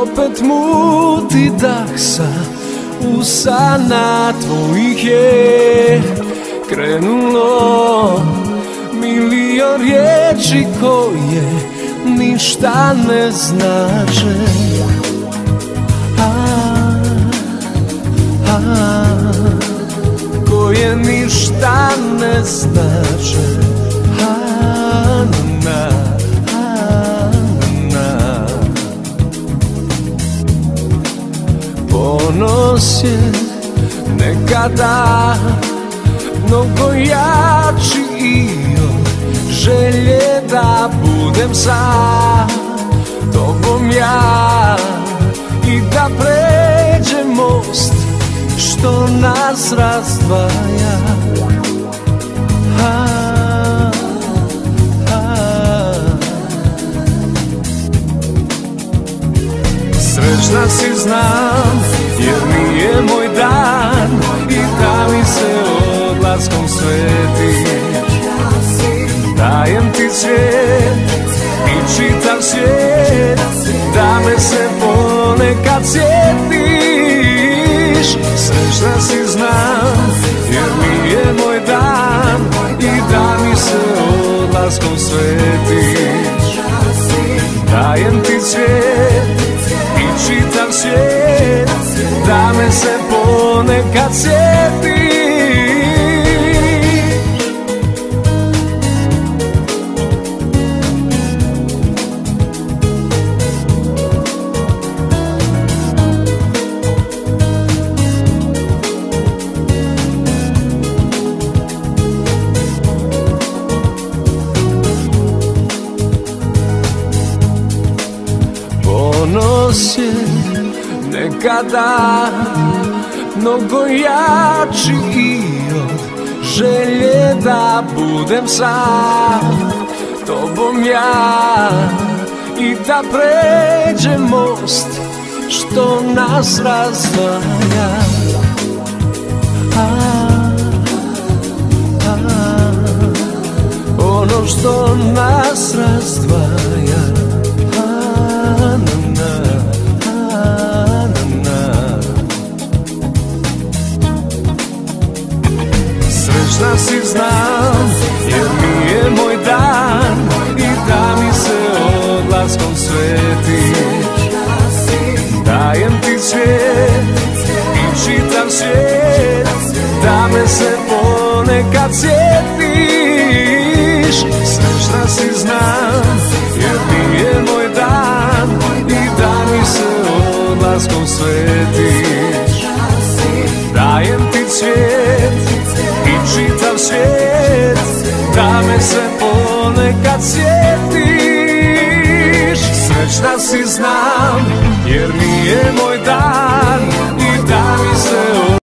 opet muti dah sa usana tvojih je krenulo milion riječi koje ništa ne znače. Koje ništa ne znače. Ponos je nekada mnogo jači i od želje da budem sa tobom ja i da pređem most što nas razdvaja. Srećna si znam, jer mi je moj dan i da mi se odlaskom svetiš. Dajem ti cvijet i čitav svijet, da me se ponekad sjetiš. Srećna si znam, jer mi je moj dan i da mi se odlaskom svetiš. Dajem ti cvijet i čitav svijet, da me se ponekad sjetiš. Ponos je nekada mnogo jači i od želje da budem sa tobom ja i da pređem most što nas razdvaja. Ono što nas razdvaja. Srećna si znam, jer mi je moj dan i da mi se odlaskom svetiš. Dajem ti cvijet i čitav svijet, da me se ponekad sjetiš. Srećna si znam, jer mi je moj dan i da mi se odlaskom svetiš. Dajem ti cvijet i čitav svijet, da me se ponekad sjetiš. Srećna si znam, jer mi je moj dan